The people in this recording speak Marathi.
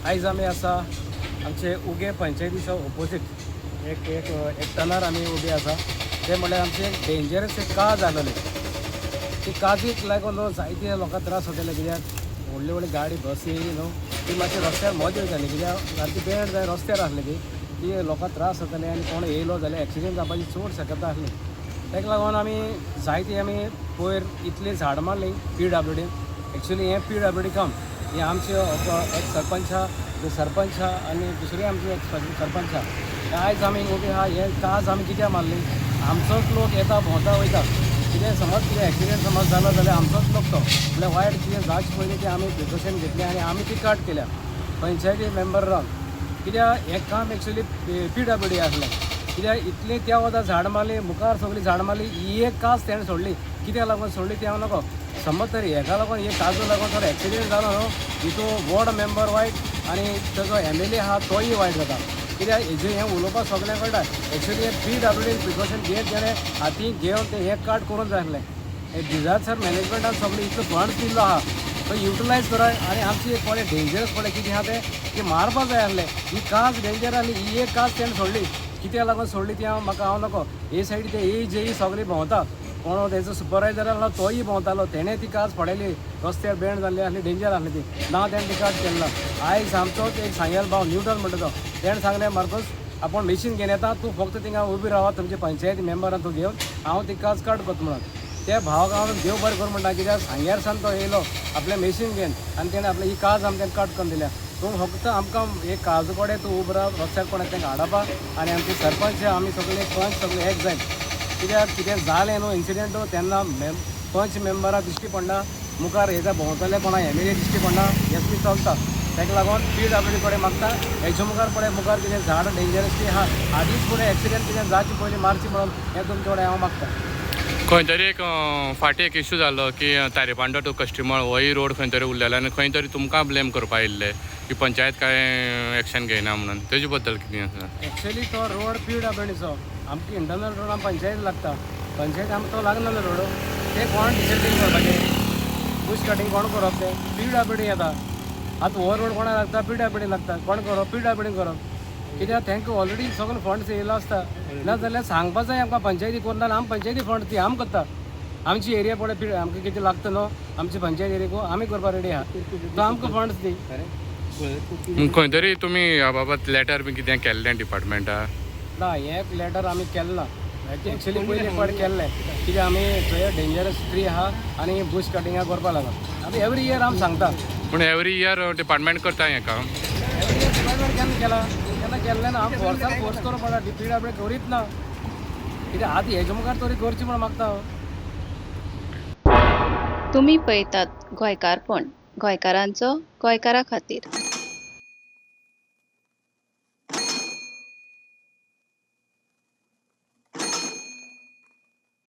आयज आमी आसा आमचे उगे पंचायतीच्या ऑपोजीट एक टनार आमी उबे आसा ते म्हणल्यार आमचे डेंजरस एक काज जालोले ती काजीक लागून जायते लोकांक त्रास जाताले कित्याक व्हडली व्हडली गाडी बसी न्हू ती मातशी रस्त्यार मजा वयताली कित्याक सारकी बेड जाय रस्त्यार आसली ती लोकांक त्रास जाताले आनी कोण येयलो जाल्यार एक्सिडेंट जावपाची चड शक्यता आसली ताका लागून आमी जायती आमी पयर इतली झाड मारली PWD एक्चुली हे PWD काम हे आमचे एक सरपंच आनी दुसरे आमचे एक सरपंच आयज आमी उबे आहा हे काज आमी कित्याक मारली आमचोच लोक येता भोंवता वयता कितें समज कितें एक्सिडेंट समज जालो जाल्यार आमचोच लोक तो म्हळ्यार वायट कितें जावचे पयलीं तें आमी प्रिकॉशन घेतलें आनी आमी ती काट केल्या पंचायती मेंबर रावन कित्याक हें काम एक्चुली PWD आसलें कित्याक इतली त्या वता झाड मारली मुखार सगळी झाड मारली ही एक कास तेणें सोडली कित्याक लागून सोडली तें हांव नको समज तरी हेका लागून हे काजू लागून थोडो एक्सिडेंट जालो न्हू हितून वॉर्ड मेंबर वायट आनी तेजो MLA आहा तोय वायट जाता कित्याक हेजें हें उलोवपाक सगळें कळटा एक्चुली हे PWD प्रिकॉशन घेत तेणें हाती घेवन तें हें कार्ड करून जाय आसलें हे डिजास्टर मॅनेजमेंटान सगळें इतलो फंड दिल्लो आहा तो युटिलायज कराय आनी आमची एक पळय डेंजरस पळय कितें आहा तें मारपाक जाय आसलें ही कास डेंजर आनी ही एक कास तेणें सोडली कित्याक लागून सोडली ती हांव नको हे सायडी ते ही सगळीं भोंवता कोण तेजो सुपरवायजर आसलो तोय भोंवतालो तेणें ती कास पडयली रस्त्यार बेंड जाल्ली आसली डेंजर आसली ती ना तेणें ती कास केल्लो आयज आमचोच एक सांगेल भाव न्यूटन म्हणटा तो तेणें सांगलें मार्कोस आपूण मेशीन घेवन येता तूं फक्त थिंगा उबी रावा तुमचे पंचायती मेंबरान तूं घेवन हांव ती कास काड करता म्हणून त्या भावाक हांव देव बरें कर म्हणटा कित्याक सांग्यारसान तो येयलो आपलें मेशीन घेवन आनी तेणें आपली ही काज आमकां काट करून दिल्या तूं फक्त आमकां एक काजू कडेन तूं उबो राव रस्त्यार कोणाक तेंकां हाडपा आनी आमचे सरपंच आमी सगळे पंच सगळे एक जाय कित्याक कितें जालें न्हू इन्सिडेंट तेन्ना पंच मेंबरां दिश्टी पडना मुखार हेजा भोंवतले कोणा MLA दिश्टी पडना SP चलता ताका लागून PWD कडेन मागता हेच्या मुखार कितें झाड डेंजरस ती आहा आदींच फुडें एक्सिडेंट कितें जावचे पयलीं मारची म्हणून हें तुमचे कडेन हांव मागता खंय तरी एक फाटीं एक इश्यू जाल्लो की तारेपांडो टू कस्टमर होय रोड खंय तरी उरलेलो आनी खंय तरी तुमकां ब्लेम करपा येयल्ले की पंचायत काय एक्शन घेयना म्हणून तेजे बद्दल कितें आसा एक्चुली तो रोड PWDचो आमकां इंटरनल रोड आमकां पंचायत लागता पंचायत आमकां तो लागनालो रोड ते कोण डिसिजन करपाचें बुश कटींग कोण करप तें PWD येता आतां हो रोड कोणाक लागता PWD लागता कोण करप PWD करप कित्याक तांकां ऑलरेडी सगळो फंड्स येयलो आसता ना जाल्यार सांगपा जाय आमकां पंचायती करना आमी पंचायती फंड ती आमी करता आमची एरिया पळय आमकां कितें लागता न्हू आमची पंचायत एरिया आमी करपा रेडी आहा तो आमकां फंड्स दी खंय तरी तुमी ह्या बाबत लेटर बी कितें केल्लें डिपार्टमेंटा ना हें लेटर आमी केल्लें ना एक्चुली पयलीं फावट केल्लें कित्याक आमी थंय डेंजरस ट्री आहा आनी बुश कटिंगा करपा लागून आमी एवरी इयर आमी सांगता पूण एवरी इयर डिपार्टमेंट करता हें काम एवरी इयर डिपार्टमेंट केन्ना केला केन्ना केल्लें ना आमी फोर्सान फोर्स करूं पडटा PWD करीत ना कित्याक आतां हेजे मुखार तरी करची म्हण मागता हांव तुम्ही पळयतात गोंयकारपण गोंयकारांचो गोंयकारा खातीर